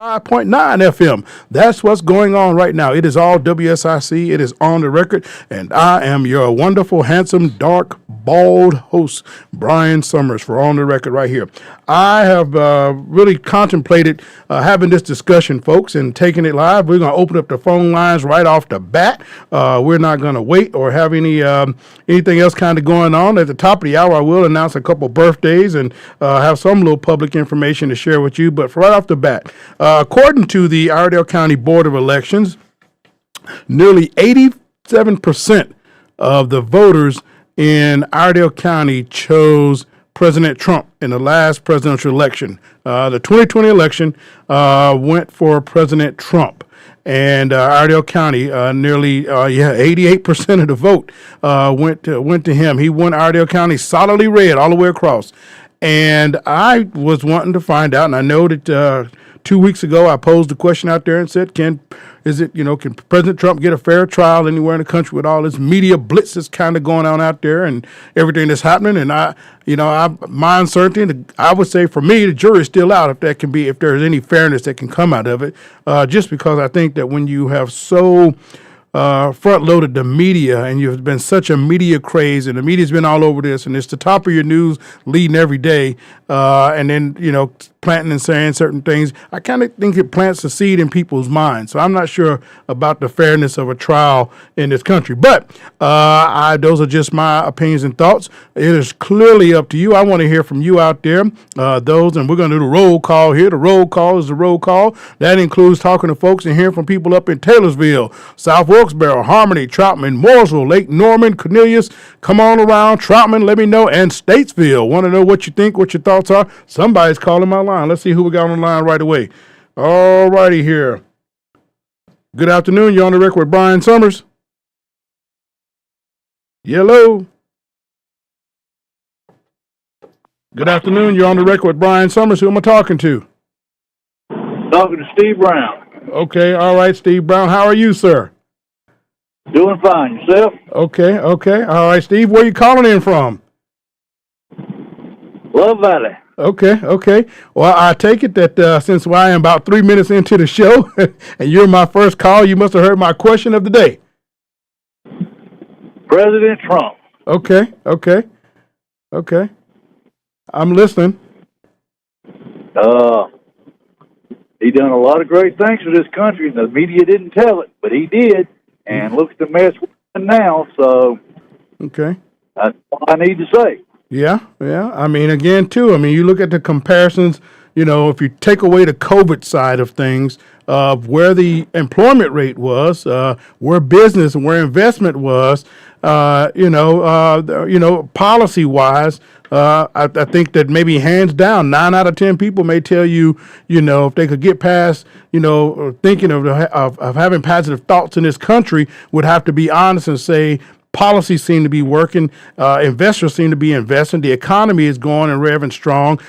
5.9 FM. That's what's going on right now. It is all WSIC. It is on the record. And I am your wonderful, handsome, dark, bald host, Brian Summers, for On the Record right here. I have really contemplated having this discussion, folks, and taking it live. We're going to open up the phone lines right off the bat. We're not going to wait or have anything else kind of going on. At the top of the hour, I will announce a couple birthdays and have some little public information to share with you. But for right off the bat, according to the Iredell County Board of Elections, nearly 87% of the voters in Iredell County chose President Trump in the last presidential election. The 2020 election went for President Trump. And Iredell County, nearly 88% of the vote went to him. He won Iredell County solidly red all the way across. And I was wanting to find out, and I know that 2 weeks ago I posed a question out there and said, can President Trump get a fair trial anywhere in the country with all this media blitz that's kind of going on out there and everything that's happening? And my uncertainty, I would say for me, the jury's still out if there's any fairness that can come out of it. Just because I think that when you have so front loaded the media and you've been such a media craze and the media's been all over this and it's the top of your news leading every day, and then planting and saying certain things, I kind of think it plants a seed in people's minds. So I'm not sure about the fairness of a trial in this country, but those are just my opinions and thoughts. It is clearly up to you. I want to hear from you out there, and we're going to do the roll call here. The roll call is the roll call. That includes talking to folks and hearing from people up in Taylorsville, South Wilkes-Barre, Harmony, Troutman, Mooresville, Lake Norman, Cornelius. Come on around, Troutman, let me know, and Statesville. Want to know what you think, what your thoughts are? Somebody's calling my line. Let's see who we got on the line right away. All righty here. Good afternoon. You're on the record with Brian Summers. Hello. Good afternoon. You're on the record with Brian Summers. Who am I talking to? Talking to Steve Brown. Okay. All right, Steve Brown. How are you, sir? Doing fine. Yourself? Okay. All right, Steve. Where you calling in from? Love Valley. Okay. Well, I take it that since I am about 3 minutes into the show and you're my first call, you must have heard my question of the day. President Trump. Okay. I'm listening. He done a lot of great things for this country, and the media didn't tell it, but he did. And look at the mess we're in now, so okay. That's all I need to say. Yeah. I mean, again, too, you look at the comparisons, if you take away the COVID side of things, where the employment rate was, where business and where investment was, policy wise, I think that maybe hands down, 9 out of 10 people may tell you, if they could get past, thinking of having positive thoughts in this country, would have to be honest and say, policies seem to be working. Investors seem to be investing. The economy is going and revving strong.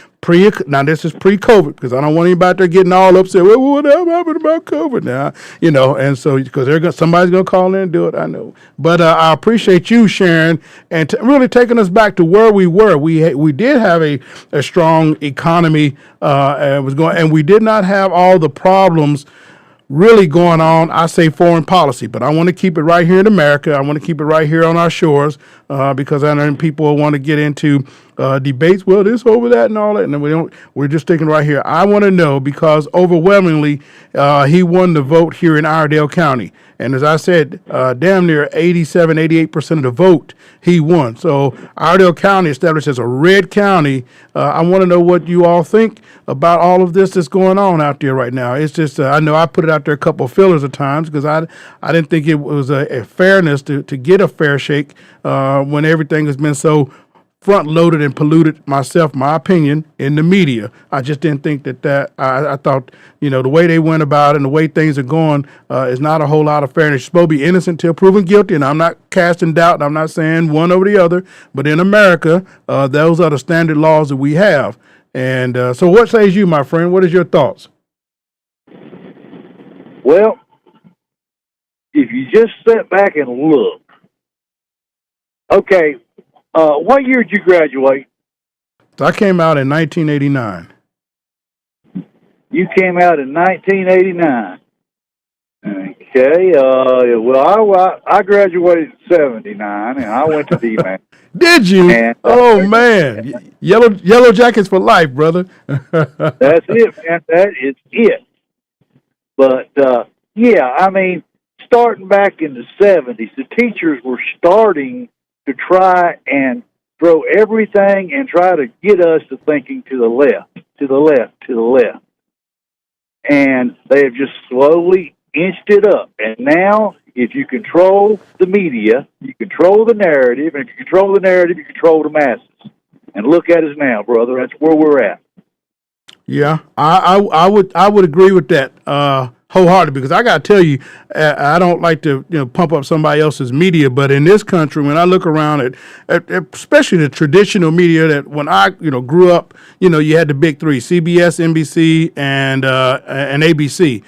Now, this is pre-COVID, because I don't want anybody there getting all upset. Well, what happened about COVID now? And so because somebody's going to call in and do it, I know. But I appreciate you sharing and really taking us back to where we were. We did have a strong economy, and we did not have all the problems really going on, I say foreign policy, but I want to keep it right here in America. I want to keep it right here on our shores, because I know people want to get into debates, well, this over that and all that, and we're just sticking right here. I want to know, because overwhelmingly he won the vote here in Iredell County. And as I said, damn near 87, 88% of the vote he won. So Iredell County established as a red county. I want to know what you all think about all of this that's going on out there right now. It's just, I know I put it out there a couple of fillers of times, because I didn't think it was a fairness to get a fair shake when everything has been so front-loaded and polluted, my opinion, in the media. I just didn't think that I thought, the way they went about it and the way things are going is not a whole lot of fairness. You're supposed to be innocent till proven guilty, and I'm not casting doubt, and I'm not saying one over the other, but in America, those are the standard laws that we have. And so what says you, my friend? What is your thoughts? Well, if you just sit back and look, okay, what year did you graduate? So I came out in 1989. You came out in 1989. Okay. I graduated in '79, and I went to DMAC. Did you? And Oh man, yellow jackets for life, brother. that's it, man. That is it. But yeah, I mean, starting back in the '70s, the teachers were starting to try and throw everything and try to get us to thinking to the left, to the left, to the left. And they have just slowly inched it up. And now, if you control the media, you control the narrative, and if you control the narrative, you control the masses. And look at us now, brother. That's where we're at. Yeah, I would agree with that wholeheartedly because I got to tell you, I don't like to pump up somebody else's media, but in this country, when I look around at especially the traditional media that when I grew up, you had the big three: CBS, NBC, and ABC.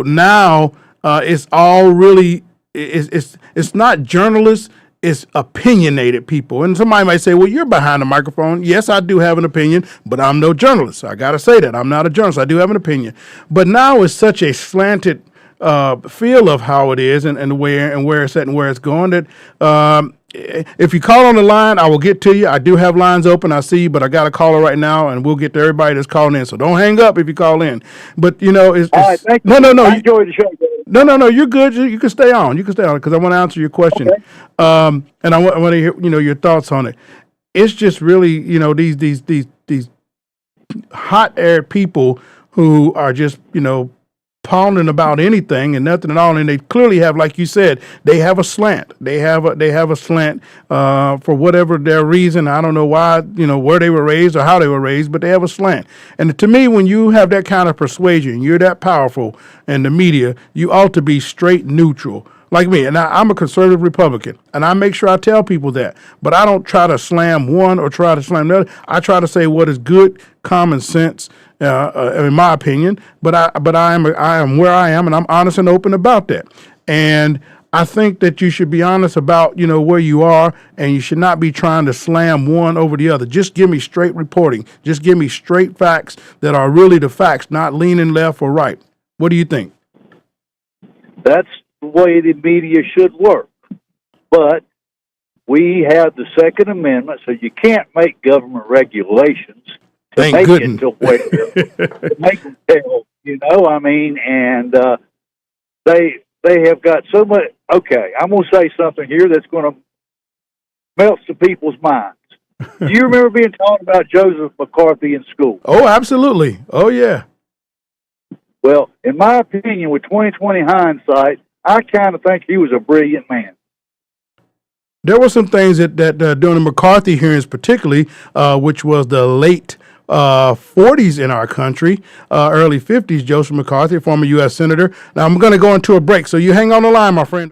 Now it's all really it's not journalists, it's opinionated people. And somebody might say, well, you're behind the microphone. Yes, I do have an opinion, but I'm no journalist. I got to say that. I'm not a journalist. I do have an opinion. But now it's such a slanted feel of how it is and where it's at and where it's going that if you call on the line, I will get to you. I do have lines open. I see you, but I got a caller right now, and we'll get to everybody that's calling in. So don't hang up if you call in. But, it's All right, thank you. no. I enjoyed the show, brother. No. You're good. You can stay on. You can stay on because I want to answer your question, Okay. and I want to hear your thoughts on it. It's just really these hot air people who are just pounding about anything and nothing at all, and they clearly have, like you said, they have a slant. They have a slant for whatever their reason. I don't know why, where they were raised or how they were raised, but they have a slant. And to me, when you have that kind of persuasion, you're that powerful in the media, you ought to be straight neutral. Like me, and I'm a conservative Republican, and I make sure I tell people that. But I don't try to slam one or try to slam the other. I try to say what is good, common sense, in my opinion. But I am where I am, and I'm honest and open about that. And I think that you should be honest about where you are, and you should not be trying to slam one over the other. Just give me straight reporting. Just give me straight facts that are really the facts, not leaning left or right. What do you think? That's the way the media should work. But we have the Second Amendment, so you can't make government regulations to Thank make goodness. it to where to make them tell. I mean, and they have got so much. Okay, I'm going to say something here that's going to melt some people's minds. Do you remember being taught about Joseph McCarthy in school? Oh, absolutely. Oh, yeah. Well, in my opinion, with 2020 hindsight, I kind of think he was a brilliant man. There were some things that during the McCarthy hearings, particularly, which was the late 40s in our country, early 50s, Joseph McCarthy, a former U.S. Senator. Now, I'm going to go into a break, so you hang on the line, my friend.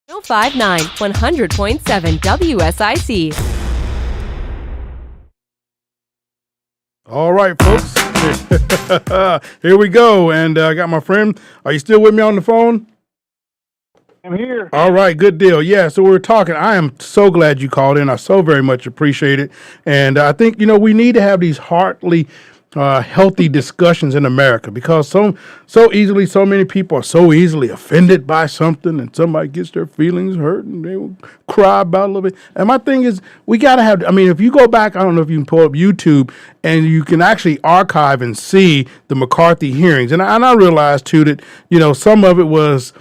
1059 100.7 WSIC. All right, folks. Here we go. And I got my friend. Are you still with me on the phone? I'm here. All right, good deal. Yeah, so we're talking. I am so glad you called in. I so very much appreciate it. And I think, we need to have these heartily healthy discussions in America because so easily, so many people are so easily offended by something and somebody gets their feelings hurt and they will cry about it a little bit. And my thing is, we got to have, if you go back, I don't know if you can pull up YouTube and you can actually archive and see the McCarthy hearings. And I realized too that, some of it was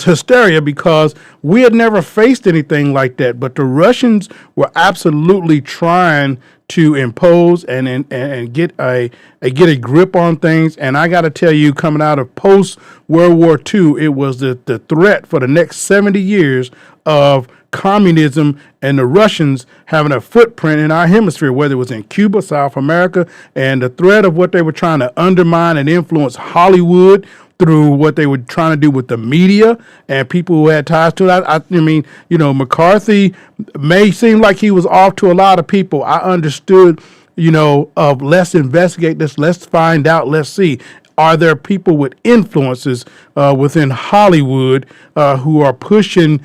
hysteria because we had never faced anything like that. But the Russians were absolutely trying to impose and get a grip on things. And I got to tell you, coming out of post World War II, it was the threat for the next 70 years of communism and the Russians having a footprint in our hemisphere, whether it was in Cuba, South America, and the threat of what they were trying to undermine and influence Hollywood through what they were trying to do with the media and people who had ties to that. McCarthy may seem like he was off to a lot of people. I understood, of let's investigate this, let's find out, let's see. Are there people with influences within Hollywood who are pushing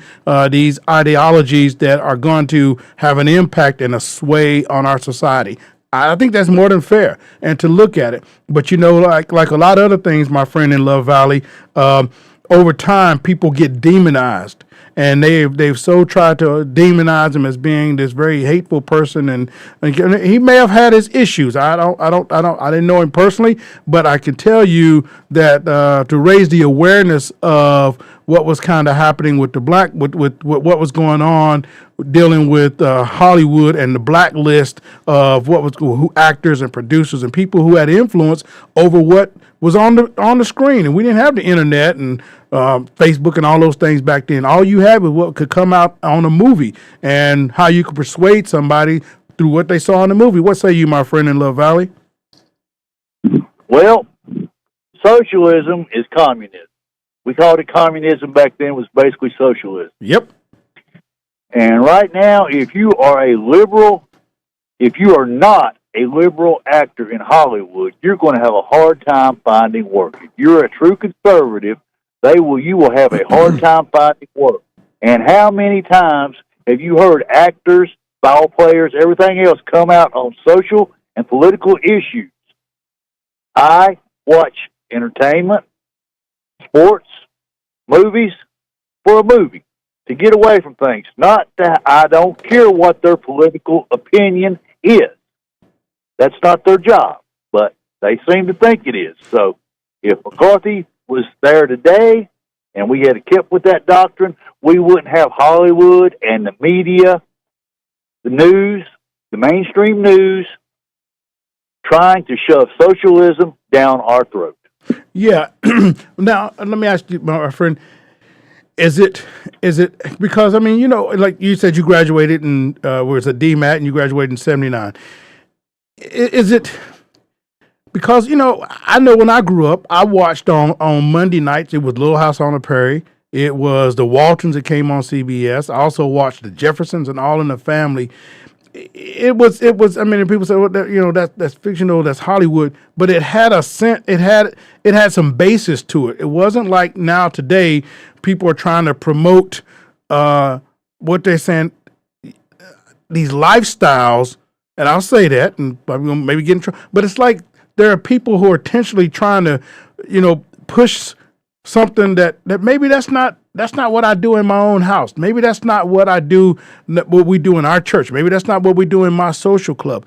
these ideologies that are going to have an impact and a sway on our society? I think that's more than fair, and to look at it. But like a lot of other things, my friend in Love Valley, over time people get demonized, and they've so tried to demonize him as being this very hateful person, and he may have had his issues. I didn't know him personally, but I can tell you that to raise the awareness of what was kind of happening with the with what was going on dealing with Hollywood and the blacklist of who actors and producers and people who had influence over what was on the screen. And we didn't have the internet and Facebook and all those things back then. All you had was what could come out on a movie and how you could persuade somebody through what they saw in the movie. What say you, my friend in Love Valley? Well, socialism is communism. We called it communism back then. It was basically socialism. Yep. And right now, if you are not a liberal actor in Hollywood, you're going to have a hard time finding work. If you're a true conservative, you will have a hard time finding work. And how many times have you heard actors, ball players, everything else come out on social and political issues? I watch entertainment, sports, movies for a movie to get away from things. Not that I don't care what their political opinion is. That's not their job, but they seem to think it is. So if McCarthy was there today and we had kept with that doctrine, we wouldn't have Hollywood and the media, the news, the mainstream news, trying to shove socialism down our throat. Yeah. Now, let me ask you, my friend, is it because, like you said, you graduated in, was a DMAT and you graduated in 79. Is it because, I know when I grew up, I watched on Monday nights, it was Little House on the Prairie. It was the Waltons that came on CBS. I also watched the Jeffersons and All in the Family. It was. People say, well, that's fictional, that's Hollywood, but it had a sense. It had some basis to it. It wasn't like now today people are trying to promote what they're saying, these lifestyles, and I'll say that, and I'm gonna maybe get in trouble. But it's like there are people who are intentionally trying to, push something that maybe that's not what I do in my own house. Maybe that's not what we do in our church. Maybe that's not what we do in my social club.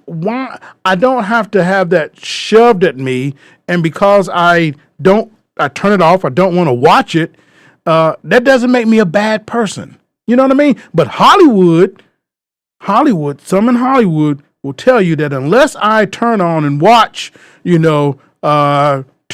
Why I don't have to have that shoved at me, and because I turn it off. I don't want to watch it. That doesn't make me a bad person. You know what I mean? But Hollywood, some in Hollywood will tell you that unless I turn on and watch, 2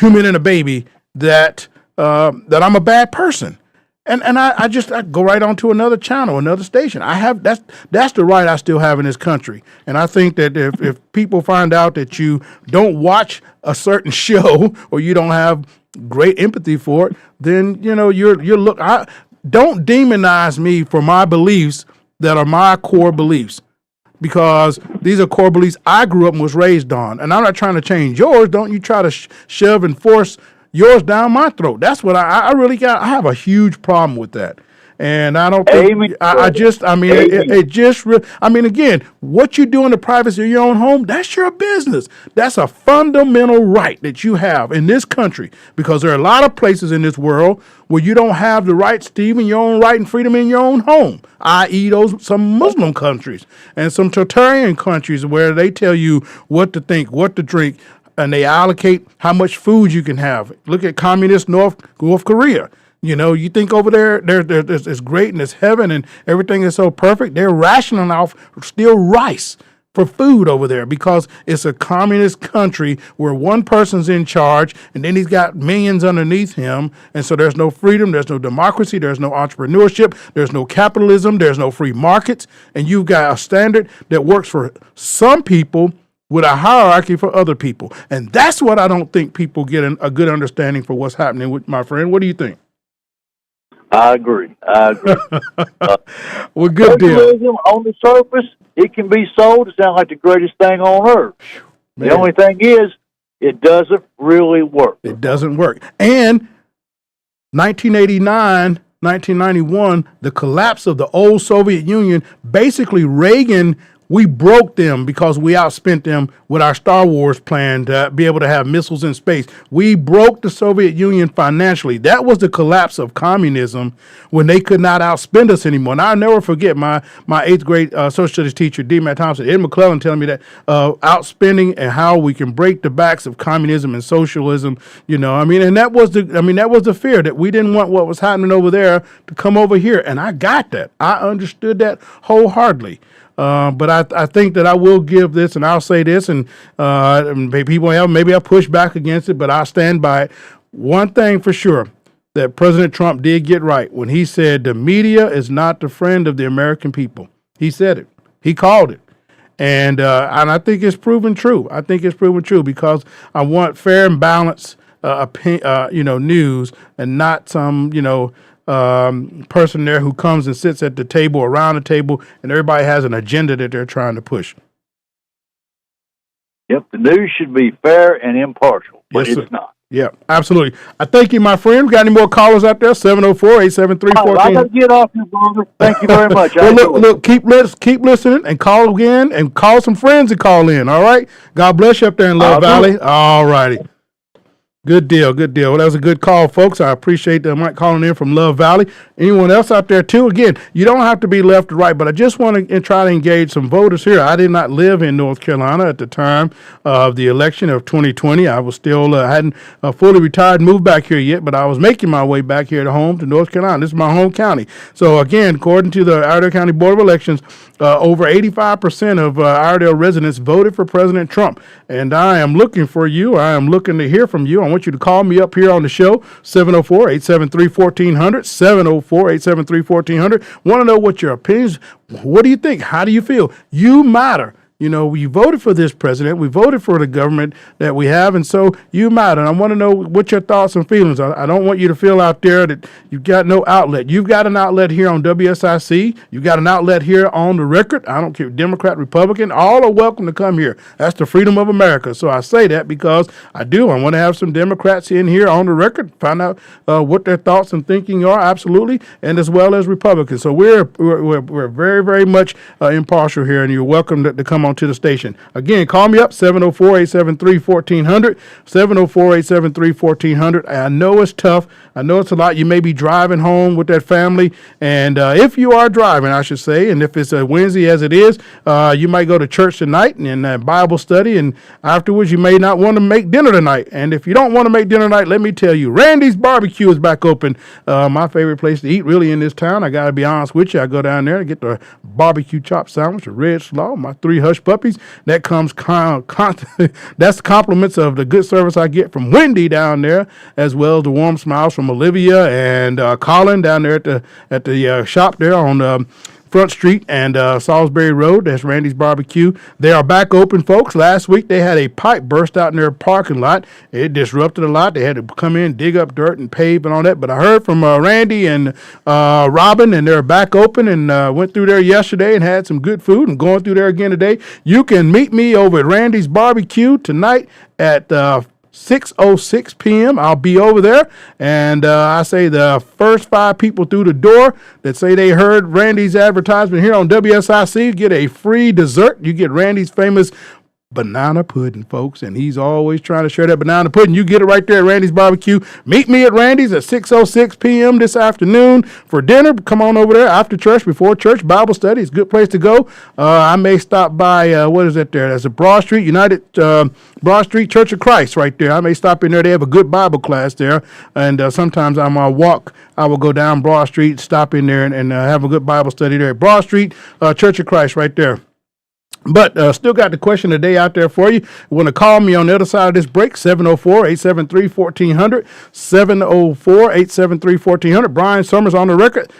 Men and a Baby, that I'm a bad person. And I go right on to another channel, another station. That's the right I still have in this country. And I think that if people find out that you don't watch a certain show or you don't have great empathy for it, then don't demonize me for my beliefs that are my core beliefs, because these are core beliefs I grew up and was raised on. And I'm not trying to change yours. Don't you try to shove and force yours down my throat. That's what I really got. I have a huge problem with that. And I don't think, Amen. again, what you do in the privacy of your own home, that's your business. That's a fundamental right that you have in this country, because there are a lot of places in this world where you don't have the rights to even your own right and freedom in your own home, i.e. some Muslim countries and some totalitarian countries where they tell you what to think, what to drink, and they allocate how much food you can have. Look at communist North Korea. You know, you think over there, it's great and it's heaven and everything is so perfect. They're rationing off still rice for food over there because it's a communist country where one person's in charge and then he's got millions underneath him. And so there's no freedom, there's no democracy, there's no entrepreneurship, there's no capitalism, there's no free markets. And you've got a standard that works for some people with a hierarchy for other people. And that's what I don't think people get a good understanding for what's happening with my friend. What do you think? I agree. Well, good deal. Socialism, on the surface, it can be sold. It sounds like the greatest thing on earth. Man. The only thing is, it doesn't really work. It doesn't work. And 1989, 1991, the collapse of the old Soviet Union, basically Reagan, we broke them because we outspent them with our Star Wars plan to be able to have missiles in space. We broke the Soviet Union financially. That was the collapse of communism when they could not outspend us anymore. And I'll never forget my 8th grade social studies teacher, D. Matt Thompson, Ed McClellan, telling me that outspending and how we can break the backs of communism and socialism. And that was the fear, that we didn't want what was happening over there to come over here. And I got that. I understood that wholeheartedly. But I think that I will give this, and I'll say this, and maybe I'll push back against it, but I'll stand by it. One thing for sure that President Trump did get right when he said the media is not the friend of the American people. He said it. He called it. And I think it's proven true. I think it's proven true because I want fair and balanced news, and not some, person there who comes and sits at the table, around the table, and everybody has an agenda that they're trying to push. Yep, the news should be fair and impartial, but Yes, it's sir. not. Yeah, absolutely. I thank you, my friend. Got any more callers out there? 704-873-14. I got to get off here, brother. Thank you very much. Well, look, keep listening and call again, and call some friends and call in. All right. God bless you up there in Love Valley. All righty. Good deal. Well, that was a good call, folks. I appreciate that Mike calling in from Love Valley. Anyone else out there, too? Again, you don't have to be left or right, but I just want to try to engage some voters here. I did not live in North Carolina at the time of the election of 2020. I was still, hadn't fully retired and moved back here yet, but I was making my way back here to home to North Carolina. This is my home county. So, again, according to the Iredell County Board of Elections, over 85% of Iredell residents voted for President Trump. And I am looking for you. I am looking to hear from you. I want you to call me up here on the show, 704-873-1400, 704-873-1400. Want to know what your opinions, what do you think? How do you feel? You matter. You voted for this president. We voted for the government that we have, and so you matter. And I want to know what your thoughts and feelings are. I don't want you to feel out there that you've got no outlet. You've got an outlet here on WSIC. You've got an outlet here on the record. I don't care, Democrat, Republican, all are welcome to come here. That's the freedom of America. So I say that because I want to have some Democrats in here on the record, find out what their thoughts and thinking are, absolutely, and as well as Republicans. So we're very, very much impartial here, and you're welcome to come on to the station. Again, call me up, 704-873-1400, 704-873-1400. I know it's tough. I know it's a lot. You may be driving home with that family, and if you are driving, I should say, and if it's a Wednesday as it is, you might go to church tonight and Bible study, and afterwards you may not want to make dinner tonight. And if you don't want to make dinner tonight, let me tell you, Randy's Barbecue is back open. My favorite place to eat really in this town. I got to be honest with you. I go down there to get the barbecue chop sandwich, a red slaw, my 3 hush puppies. That comes that's compliments of the good service I get from Wendy down there, as well as the warm smiles from Olivia and Colin down there at the shop there on Front Street and Salisbury Road. That's Randy's Barbecue. They are back open, folks. Last week they had a pipe burst out in their parking lot. It disrupted a lot. They had to come in, dig up dirt and pave and all that. But I heard from Randy and Robin, and they're back open, and went through there yesterday and had some good food, and going through there again today. You can meet me over at Randy's Barbecue tonight at 6:06 p.m. I'll be over there, and I say the first 5 people through the door that say they heard Randy's advertisement here on WSIC get a free dessert. You get Randy's famous banana pudding, folks, and he's always trying to share that banana pudding. You get it right there at Randy's Barbecue. Meet me at Randy's at 6:06 p.m. this afternoon for dinner. Come on over there after church, before church, Bible study. It's a good place to go. I may stop by, what is it there? That's a Broad Street Broad Street Church of Christ right there. I may stop in there. They have a good Bible class there, and sometimes on my walk, I will go down Broad Street, stop in there, and have a good Bible study there at Broad Street Church of Christ right there. But still got the question of the day out there for you. You want to call me on the other side of this break, 704-873-1400, 704-873-1400. Brian Summers on the record.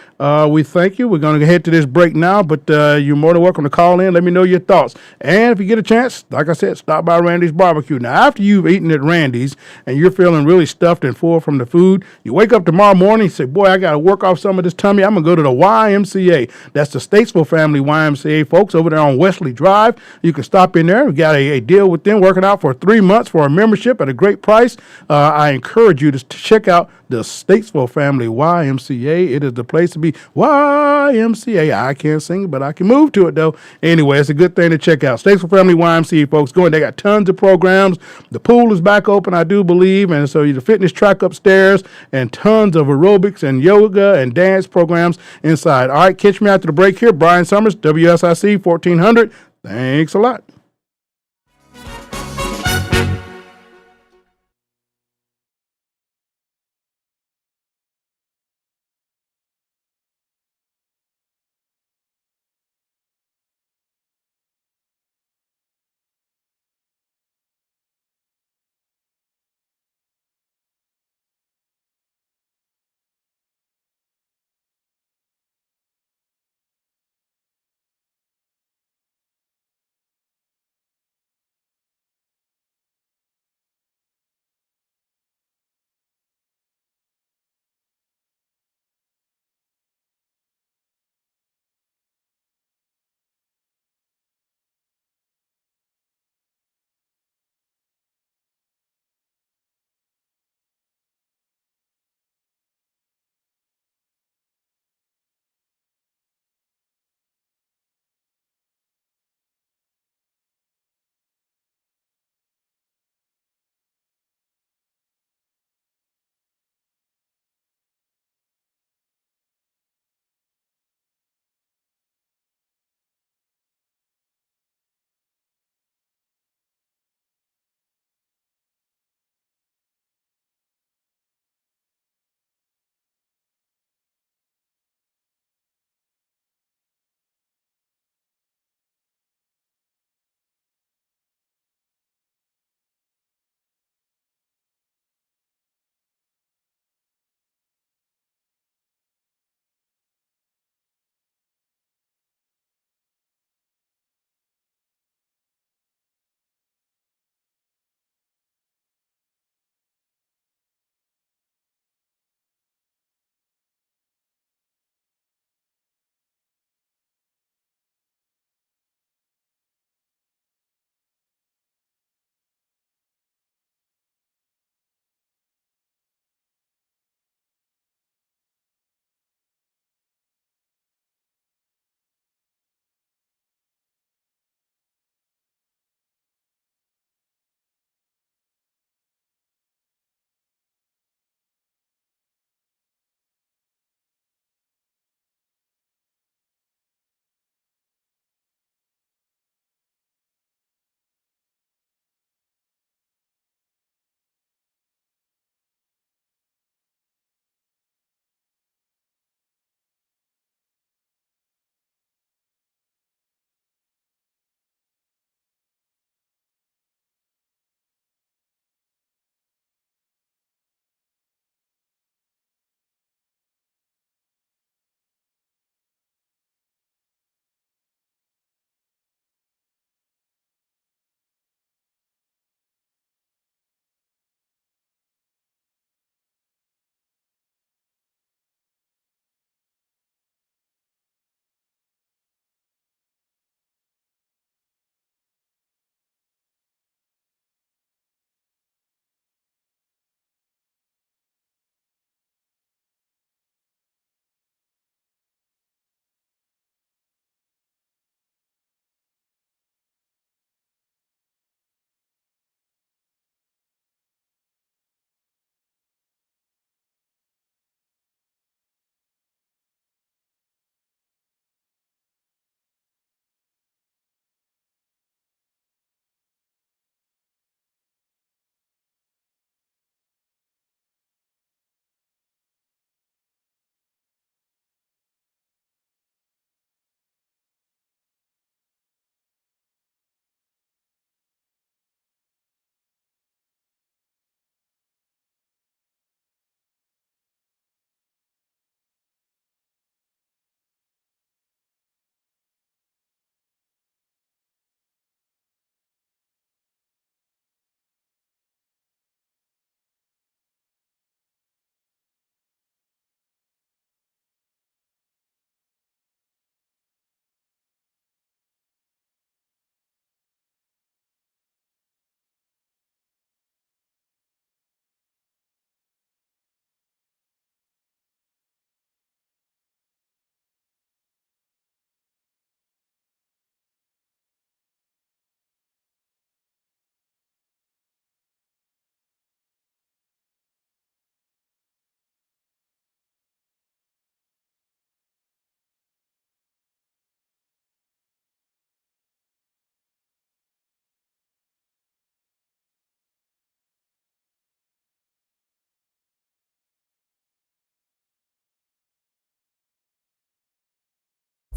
We thank you. We're going to head to this break now, but you're more than welcome to call in. Let me know your thoughts. And if you get a chance, like I said, stop by Randy's Barbecue. Now, after you've eaten at Randy's and you're feeling really stuffed and full from the food, you wake up tomorrow morning and say, boy, I got to work off some of this tummy. I'm going to go to the YMCA. That's the Statesville Family YMCA, folks, over there on Wesley Drive. You can stop in there. We got a deal with them working out for 3 months for a membership at a great price. I encourage you to check out the Statesville Family YMCA. It is the place to be. YMCA. I can't sing, but I can move to it, though. Anyway, it's a good thing to check out. Statesville Family YMCA, folks. Go in. They got tons of programs. The pool is back open, I do believe, and so the fitness track upstairs, and tons of aerobics and yoga and dance programs inside. All right, catch me after the break here. Brian Summers, WSIC 1400. Thanks a lot.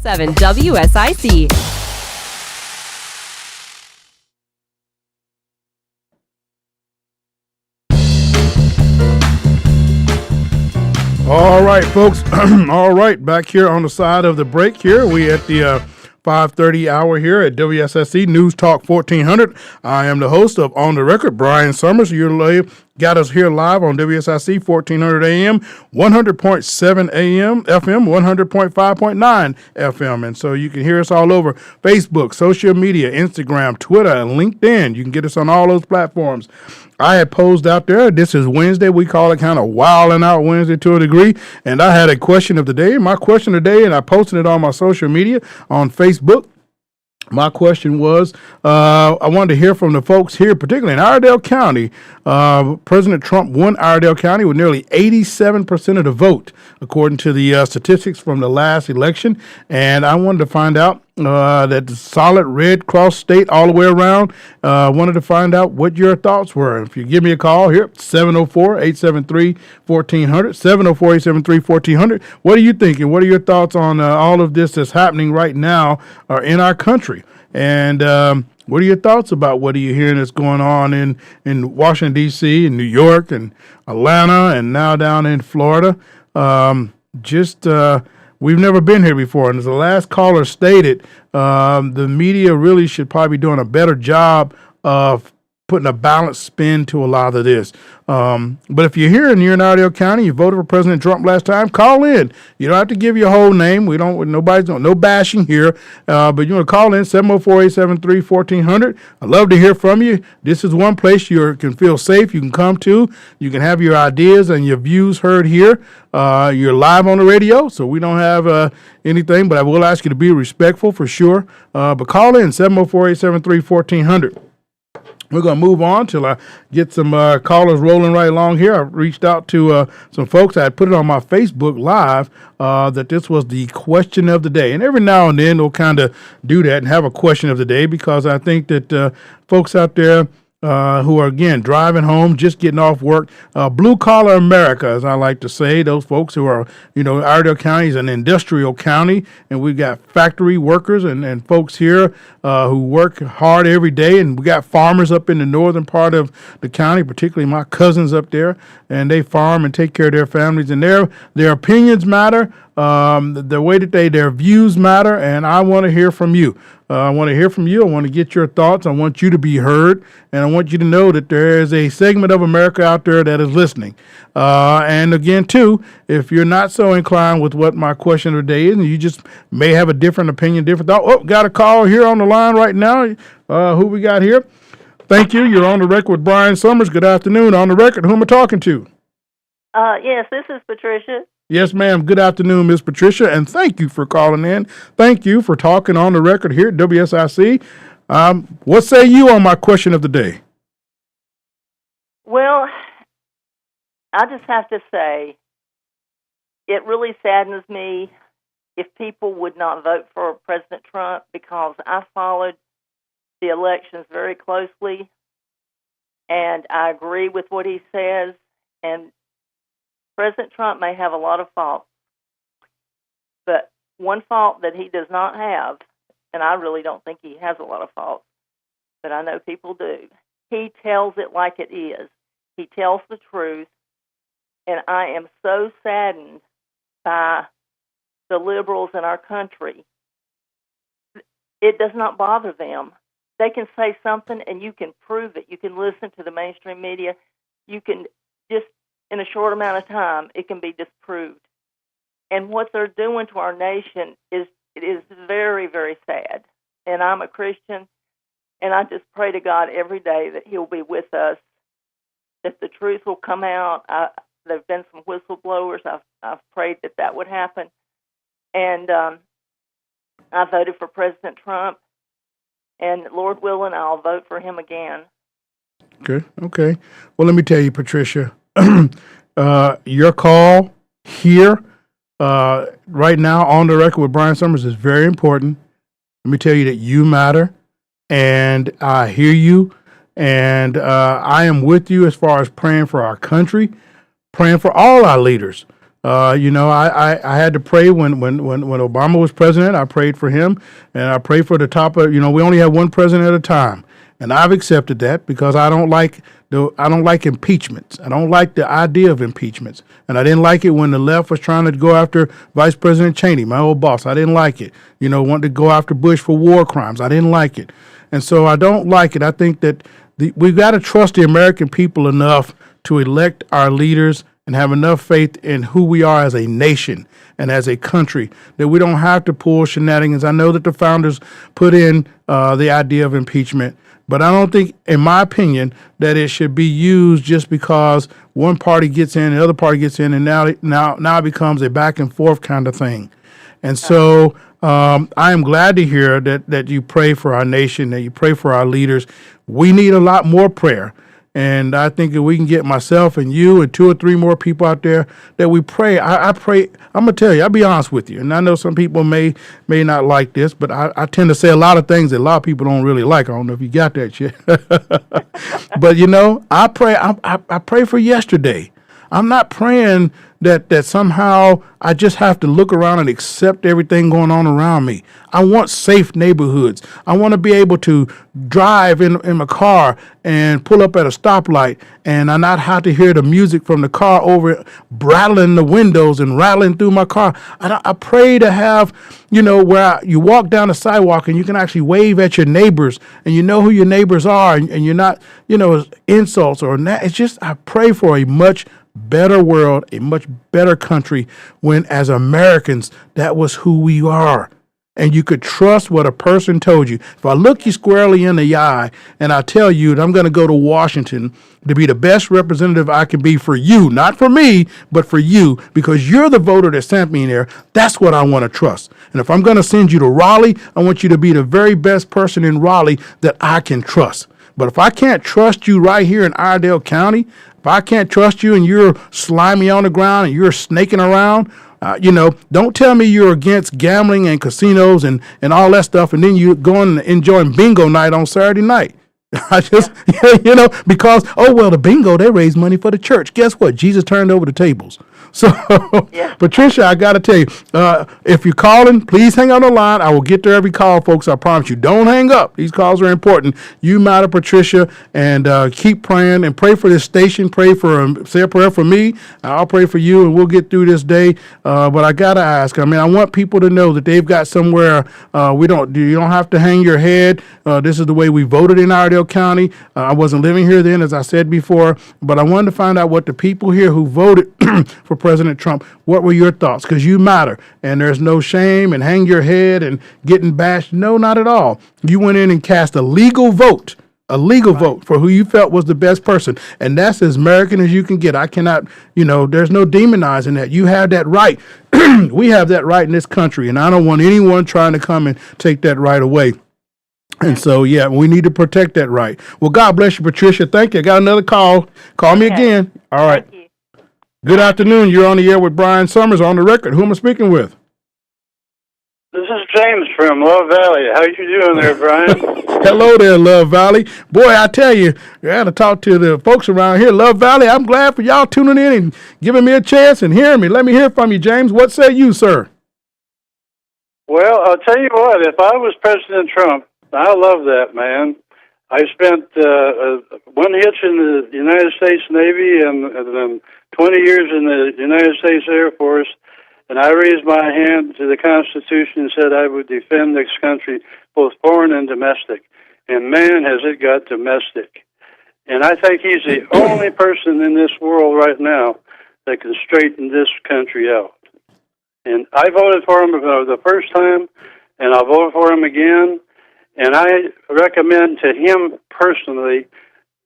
WSIC. All right, folks. All right, back here on the side of the break here. We at the 5:30 hour here at WSSC News Talk 1400. I am the host of On the Record, Brian Summers. Got us here live on WSIC 1400 AM, 100.7 AM, FM, 100.5.9 FM. And so you can hear us all over Facebook, social media, Instagram, Twitter, and LinkedIn. You can get us on all those platforms. I had posed out there. This is Wednesday. We call it kind of Wilding Out Wednesday to a degree. And I had a question of the day. My question of the day, and I posted it on my social media on Facebook. My question was, I wanted to hear from the folks here, particularly in Iredell County. President Trump won Iredell County with nearly 87% of the vote, according to the statistics from the last election. And I wanted to find out that the solid red cross state all the way around. Wanted to find out what your thoughts were. If you give me a call here, 704-873-1400, 704-873-1400. What are you thinking? What are your thoughts on all of this that's happening right now in our country? And what are your thoughts about what are you hearing that's going on in Washington, D.C., and New York, and Atlanta, and now down in Florida? We've never been here before. And as the last caller stated, the media really should probably be doing a better job of putting a balanced spin to a lot of this. But if you're here and you're in Iredell County, you voted for President Trump last time, call in. You don't have to give your whole name. Nobody's doing no bashing here. But you want to call in 704-873-1400. I'd love to hear from you. This is one place you can feel safe. You can come to. You can have your ideas and your views heard here. You're live on the radio, so we don't have anything, but I will ask you to be respectful for sure. But call in 704-873-1400. We're going to move on till I get some callers rolling right along here. I reached out to some folks. I had put it on my Facebook Live that this was the question of the day. And every now and then they'll kind of do that and have a question of the day because I think that folks out there who are, again, driving home, just getting off work, blue-collar America, as I like to say, those folks who are, Iredell County is an industrial county, and we've got factory workers and folks here who work hard every day, and we got farmers up in the northern part of the county, particularly my cousins up there, and they farm and take care of their families, and their opinions matter. The way that their views matter, and I want to hear from you. I want to hear from you. I want to get your thoughts. I want you to be heard, and I want you to know that there is a segment of America out there that is listening. And again, too, if you're not so inclined with what my question of the day is, and you just may have a different opinion, different thought. Oh, got a call here on the line right now. Who we got here? Thank you. You're on the record with Brian Summers. Good afternoon. On the record. Who am I talking to? Yes, this is Patricia. Yes, ma'am. Good afternoon, Miss Patricia, and thank you for calling in. Thank you for talking on the record here at WSIC. What say you on my question of the day? Well, I just have to say, it really saddens me if people would not vote for President Trump because I followed the elections very closely, and I agree with what he says, and President Trump may have a lot of faults, but one fault that he does not have, and I really don't think he has a lot of faults, but I know people do, he tells it like it is. He tells the truth, and I am so saddened by the liberals in our country. It does not bother them. They can say something, and you can prove it. You can listen to the mainstream media. You can just in a short amount of time, it can be disproved. And what they're doing to our nation is very, very sad. And I'm a Christian, and I just pray to God every day that He'll be with us, that the truth will come out. There've been some whistleblowers. I've prayed that would happen. And I voted for President Trump, and Lord willing, I'll vote for him again. Okay. Well, let me tell you, Patricia, your call here right now on the record with Brian Summers is very important. Let me tell you that you matter, and I hear you, and I am with you as far as praying for our country, praying for all our leaders. I had to pray when Obama was president. I prayed for him, and I prayed for the top of. We only have one president at a time, and I've accepted that because I don't like impeachments. I don't like the idea of impeachments, and I didn't like it when the left was trying to go after Vice President Cheney, my old boss. I didn't like it. Wanted to go after Bush for war crimes. I didn't like it, and so I don't like it. I think that we've got to trust the American people enough to elect our leaders and have enough faith in who we are as a nation and as a country that we don't have to pull shenanigans. I know that the founders put in the idea of impeachment, but I don't think, in my opinion, that it should be used just because one party gets in, the other party gets in, and now it becomes a back and forth kind of thing. And so I am glad to hear that you pray for our nation, that you pray for our leaders. We need a lot more prayer. And I think if we can get myself and you and 2 or 3 more people out there that we pray, I pray. I'm going to tell you, I'll be honest with you. And I know some people may not like this, but I tend to say a lot of things that a lot of people don't really like. I don't know if you got that shit. But, I pray. I pray for yesterday. I'm not praying that somehow I just have to look around and accept everything going on around me. I want safe neighborhoods. I want to be able to drive in my car and pull up at a stoplight and I not have to hear the music from the car over rattling the windows and rattling through my car. I pray to have, where you walk down the sidewalk and you can actually wave at your neighbors and you know who your neighbors are and you're not, insults or that. It's just, I pray for a much better world, a much better country when as Americans, that was who we are. And you could trust what a person told you. If I look you squarely in the eye and I tell you that I'm going to go to Washington to be the best representative I can be for you, not for me, but for you, because you're the voter that sent me there, that's what I want to trust. And if I'm going to send you to Raleigh, I want you to be the very best person in Raleigh that I can trust. But if I can't trust you right here in Iredell County, if I can't trust you and you're slimy on the ground and you're snaking around, don't tell me you're against gambling and casinos and all that stuff, and then you going and enjoying bingo night on Saturday night. I just, because, the bingo, they raise money for the church. Guess what? Jesus turned over the tables. So, Yeah. Patricia, I got to tell you, if you're calling, please hang on the line. I will get to every call, folks. I promise you. Don't hang up. These calls are important. You matter, Patricia, and keep praying and pray for this station. Say a prayer for me. I'll pray for you, and we'll get through this day. But I got to ask. I want people to know that they've got somewhere. You don't have to hang your head. This is the way we voted in Iredell County. I wasn't living here then, as I said before, but I wanted to find out what the people here who voted for President Trump, what were your thoughts? Because you matter, and there's no shame and hang your head and getting bashed. No, not at all. You went in and cast a legal vote for who you felt was the best person, and that's as American as you can get. I cannot, there's no demonizing that. You have that right. We have that right in this country, and I don't want anyone trying to come and take that right away. And so, we need to protect that right. Well, God bless you, Patricia. Thank you. I got another call. Call me again. All right. Thank you. Good afternoon. You're on the air with Brian Summers on the record. Who am I speaking with? This is James from Love Valley. How you doing there, Brian? Hello there, Love Valley. Boy, I tell you, I got to talk to the folks around here. Love Valley, I'm glad for y'all tuning in and giving me a chance and hearing me. Let me hear from you, James. What say you, sir? Well, I'll tell you what. If I was President Trump, I love that, man. I spent one hitch in the United States Navy and then 20 years in the United States Air Force, and I raised my hand to the Constitution and said I would defend this country, both foreign and domestic. And man, has it got domestic. And I think he's the only person in this world right now that can straighten this country out. And I voted for him the first time, and I'll vote for him again. And I recommend to him personally,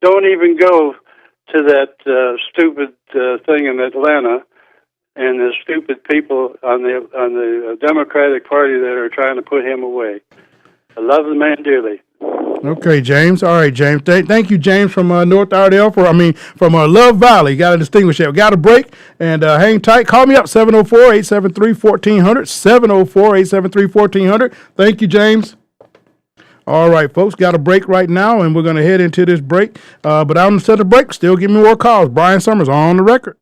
don't even go to that stupid thing in Atlanta and the stupid people on the Democratic Party that are trying to put him away. I love the man dearly. Okay, James. All right, James. Thank you, James, from North Iredell, from Love Valley. Got to distinguish that. We got a break, and hang tight. Call me up, 704-873-1400, 704-873-1400. Thank you, James. All right, folks, got a break right now, and we're going to head into this break. But out instead of break, still give me more calls. Brian Summers on the record.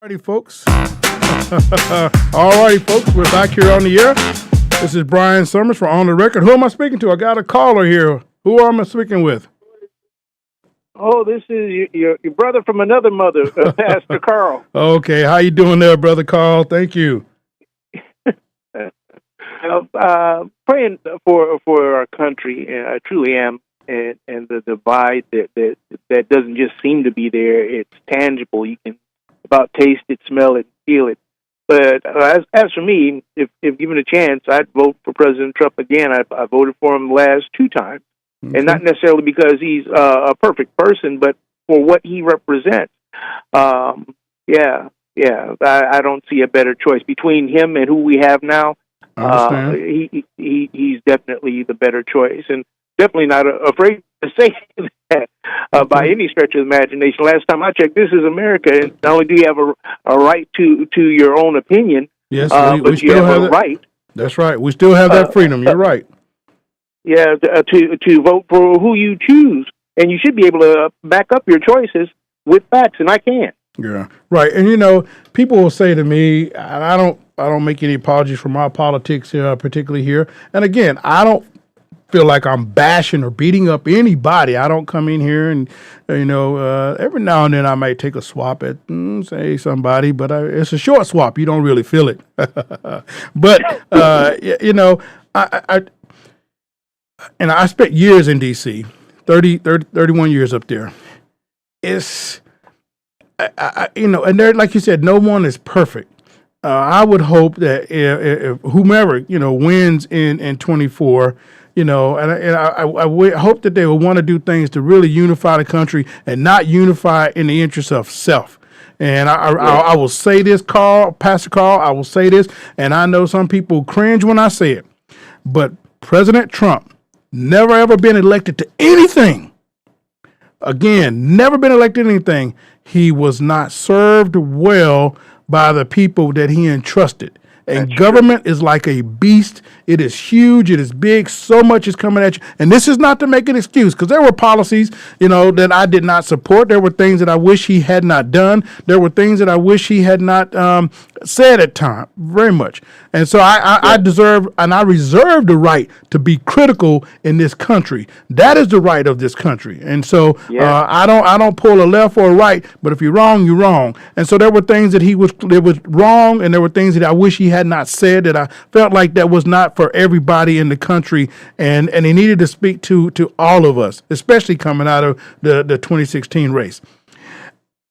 Alrighty, folks. Alrighty, folks. We're back here on the air. This is Brian Summers for On the Record. Who am I speaking to? I got a caller here. Who am I speaking with? Oh, this is your brother from another mother, Pastor Carl. Okay, how you doing there, Brother Carl? Thank you. Praying for our country, I truly am, and the divide that doesn't just seem to be there. It's tangible. You can about taste it, smell it, feel it. But as for me, if given a chance, I'd vote for President Trump again. I voted for him the last 2 times. And not necessarily because he's a perfect person, but for what he represents. I don't see a better choice between him and who we have now. He's definitely the better choice, and definitely not afraid to say that by any stretch of the imagination. Last time I checked, this is America, and not only do you have a right to your own opinion, yes, but we you still have have a right. That's right. We still have that freedom. You're right. Yeah, to vote for who you choose, and you should be able to back up your choices with facts, and I can. Yeah, right. And people will say to me, and I don't make any apologies for my politics, particularly here. And again, I don't feel like I'm bashing or beating up anybody. I don't come in here and every now and then I might take a swap at say somebody, but it's a short swap. You don't really feel it. But I spent years in D.C., 31 years up there. It's, and there, like you said, no one is perfect. I would hope that if whomever, wins in 24, and I hope that they will want to do things to really unify the country and not unify in the interest of self. And I will say this, Pastor Carl, I will say this, and I know some people cringe when I say it, but President Trump never ever been elected to anything. Again, never been elected to anything. He was not served well by the people that he entrusted. And government is like a beast. It is huge. It is big. So much is coming at you. And this is not to make an excuse, because there were policies, that I did not support. There were things that I wish he had not done. There were things that I wish he had not said at time, very much. And so I deserve and I reserve the right to be critical in this country. That is the right of this country. And so I don't pull a left or a right, but if you're wrong, you're wrong. And so there were things that it was wrong, and there were things that I wish he had not said, that I felt like that was not for everybody in the country, and he needed to speak to all of us, especially coming out of the 2016 race.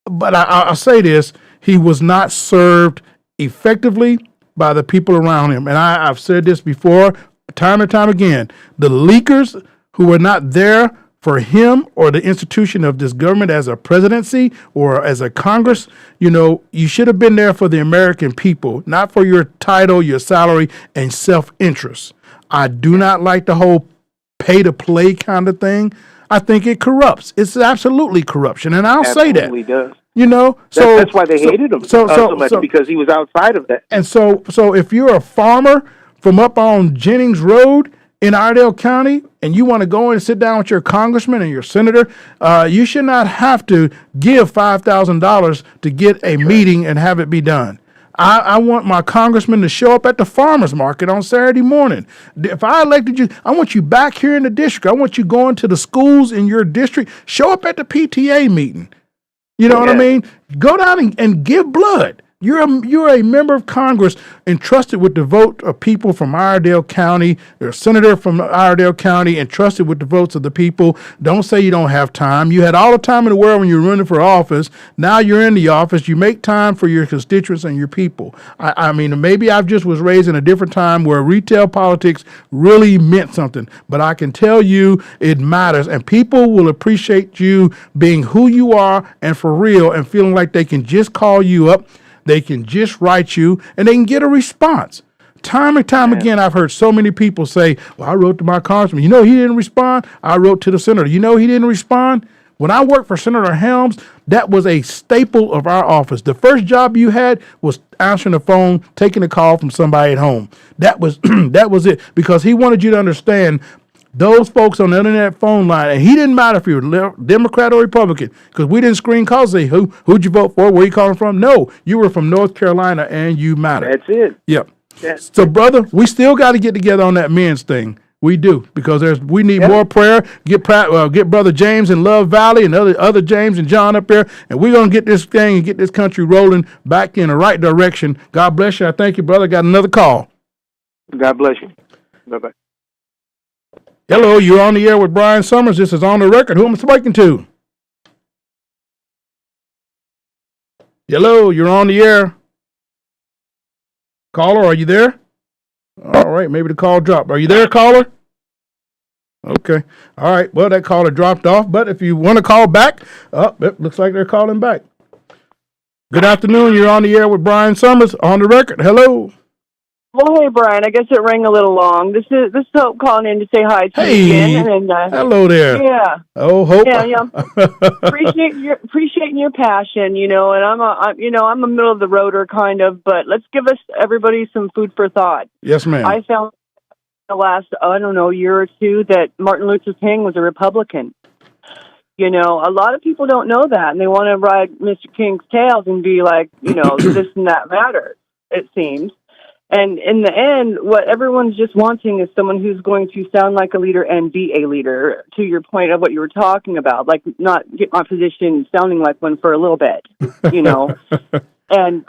But I'll say this, he was not served effectively by the people around him. And I've said this before, time and time again, the leakers who were not there for him or the institution of this government as a presidency or as a Congress, you should have been there for the American people, not for your title, your salary, and self-interest. I do not like the whole pay-to-play kind of thing. I think it corrupts. It's absolutely corruption, and I'll say that. Absolutely does. So that's why they hated him so much, because he was outside of that. And so if you're a farmer from up on Jennings Road in Iredell County, and you want to go and sit down with your congressman and your senator, you should not have to give $5,000 to get a meeting and have it be done. I want my congressman to show up at the farmer's market on Saturday morning. If I elected you, I want you back here in the district. I want you going to the schools in your district. Show up at the PTA meeting. You know what I mean? Go down and give blood. You're a member of Congress entrusted with the vote of people from Iredell County. You're a senator from Iredell County entrusted with the votes of the people. Don't say you don't have time. You had all the time in the world when you were running for office. Now you're in the office. You make time for your constituents and your people. I mean, maybe I just was raised in a different time where retail politics really meant something. But I can tell you it matters. And people will appreciate you being who you are and for real and feeling like they can just call you up. They can just write you, and they can get a response. Time and time again, I've heard so many people say, well, I wrote to my congressman. He didn't respond. I wrote to the senator. He didn't respond. When I worked for Senator Helms, that was a staple of our office. The first job you had was answering the phone, taking a call from somebody at home. That was that was it, because he wanted you to understand those folks on the internet phone line, and he didn't matter if you were Democrat or Republican, because we didn't screen calls and say who'd you vote for, where you calling from. No, you were from North Carolina, and you matter. That's it. Yep. That's So, brother, we still got to get together on that men's thing. We do, because we need more prayer. Get Brother James in Love Valley and other James and John up there, and we're gonna get this thing and get this country rolling back in the right direction. God bless you. I thank you, brother. Got another call. God bless you. Bye-bye. Hello, you're on the air with Brian Summers. This is On the Record. Who am I speaking to? Hello, you're on the air. Caller, are you there? All right, maybe the call dropped. Are you there, caller? Okay. All right. Well, that caller dropped off, but if you want to call back, it looks like they're calling back. Good afternoon. You're on the air with Brian Summers, On the Record. Hello. Well, hey, Brian. I guess it rang a little long. This is Hope calling in to say hi to you again. And, hello there. Yeah. Oh, Hope. Yeah. Appreciating your passion, and I'm a middle of the roader kind of, but let's give everybody some food for thought. Yes, ma'am. I found the last, year or two that Martin Luther King was a Republican. A lot of people don't know that, and they want to ride Mr. King's tails and be like, this and that matters, it seems. And in the end, what everyone's just wanting is someone who's going to sound like a leader and be a leader, to your point of what you were talking about, like not get my position sounding like one for a little bit, And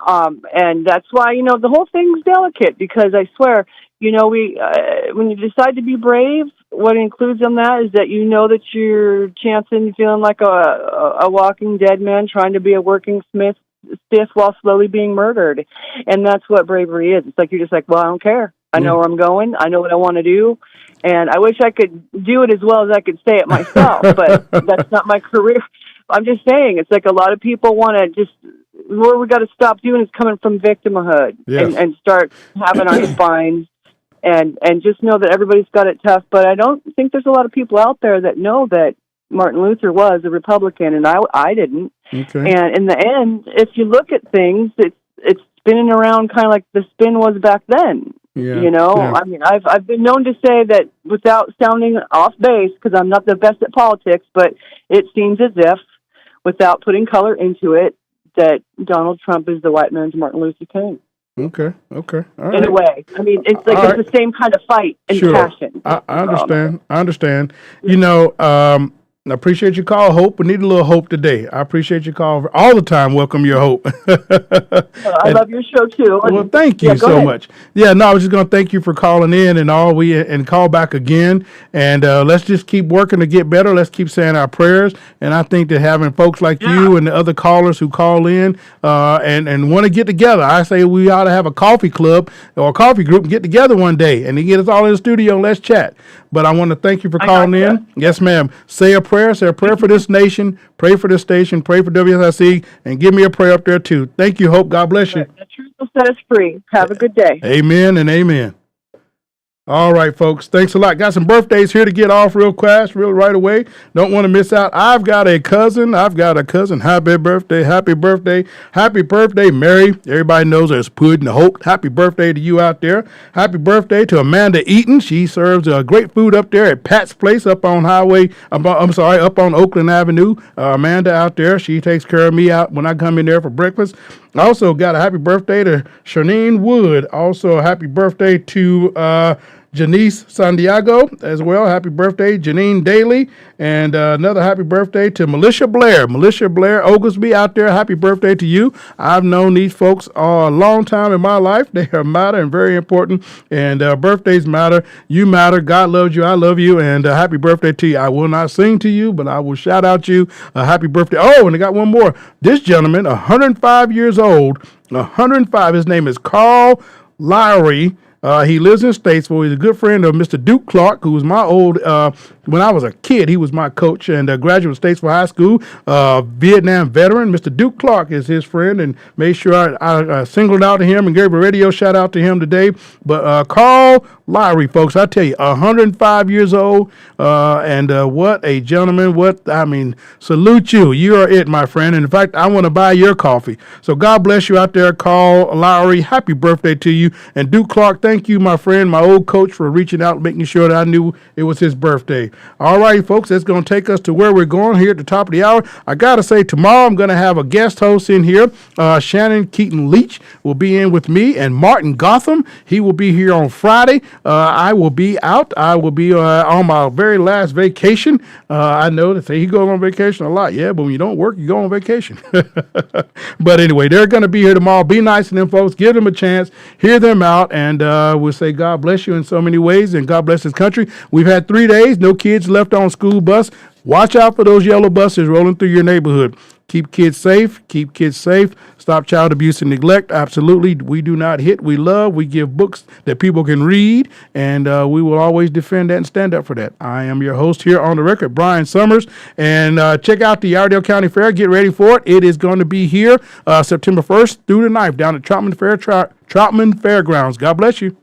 that's why, the whole thing's delicate, because I swear, when you decide to be brave, what includes on that is that that you're chancing feeling like a walking dead man trying to be a working stiff while slowly being murdered. And that's what bravery is. It's like you're just like, well, I don't care. I know where I'm going. I know what I want to do. And I wish I could do it as well as I could say it myself, but that's not my career. I'm just saying, it's like a lot of people want to just, where we got to stop doing is coming from victimhood and start having our spines and just know that everybody's got it tough. But I don't think there's a lot of people out there that know that Martin Luther was a Republican, and I didn't. Okay. And in the end, if you look at things, it's spinning around kind of like the spin was back then. Yeah. I mean, I've been known to say that without sounding off base, because I'm not the best at politics, but it seems as if, without putting color into it, that Donald Trump is the white man's Martin Luther King. Okay. All right. In a way. I mean, it's like it's the same kind of fight and passion. I understand. I appreciate your call, Hope. We need a little hope today. I appreciate your call all the time. Welcome your hope. I love your show, too. Well, thank you so much. Yeah, no, I was just going to thank you for calling in and call back again. And let's just keep working to get better. Let's keep saying our prayers. And I think that having folks like you and the other callers who call in and want to get together, I say we ought to have a coffee club or a coffee group and get together one day and then get us all in the studio and let's chat. But I want to thank you for calling in. Yes, ma'am. Say a prayer for this nation, pray for this station, pray for WSIC, and give me a prayer up there too. Thank you, Hope. God bless you. The truth will set us free. Have a good day. Amen and amen. All right, folks. Thanks a lot. Got some birthdays here to get off real right away. Don't want to miss out. I've got a cousin. Happy birthday, Mary. Everybody knows there's Puddin' Hope. Happy birthday to you out there. Happy birthday to Amanda Eaton. She serves great food up there at Pat's Place up on up on Oakland Avenue. Amanda out there. She takes care of me out when I come in there for breakfast. I also got a happy birthday to Shanine Wood. Also a happy birthday to Janice Santiago as well. Happy birthday, Janine Daly. And another happy birthday to Militia Blair. Militia Blair Oglesby out there. Happy birthday to you. I've known these folks a long time in my life. They are matter and very important. And birthdays matter. You matter. God loves you. I love you. And happy birthday to you. I will not sing to you, but I will shout out you. Happy birthday. Oh, and I got one more. This gentleman, 105 years old. 105. His name is Carl Lowry. He lives in Statesville. He's a good friend of Mr. Duke Clark, who was my old when I was a kid, he was my coach and graduate of Statesville High School. Vietnam veteran, Mr. Duke Clark is his friend, and made sure I singled out to him and gave a radio shout out to him today. But Carl Lowry, folks, I tell you, 105 years old, and what a gentleman. Salute you. You are it, my friend. And in fact, I want to buy your coffee. So God bless you out there, Carl Lowry. Happy birthday to you. And Duke Clark, thank you, my friend, my old coach, for reaching out and making sure that I knew it was his birthday. All right, folks, that's going to take us to where we're going here at the top of the hour. I got to say, tomorrow I'm going to have a guest host in here. Shannon Keaton Leach will be in with me, and Martin Gotham, he will be here on Friday. I will be out. I will be on my very last vacation. I know that he goes on vacation a lot. Yeah, but when you don't work, you go on vacation. But anyway, they're going to be here tomorrow. Be nice to them, folks. Give them a chance. Hear them out. And we'll say God bless you in so many ways, and God bless this country. We've had 3 days, no kids left on school bus. Watch out for those yellow buses rolling through your neighborhood. Keep kids safe. Keep kids safe. Stop child abuse and neglect. Absolutely. We do not hit. We love. We give books that people can read, and we will always defend that and stand up for that. I am your host here on the record, Brian Summers. And check out the Iredell County Fair. Get ready for it. It is going to be here September 1st through the 9th down at Troutman Fairgrounds. God bless you.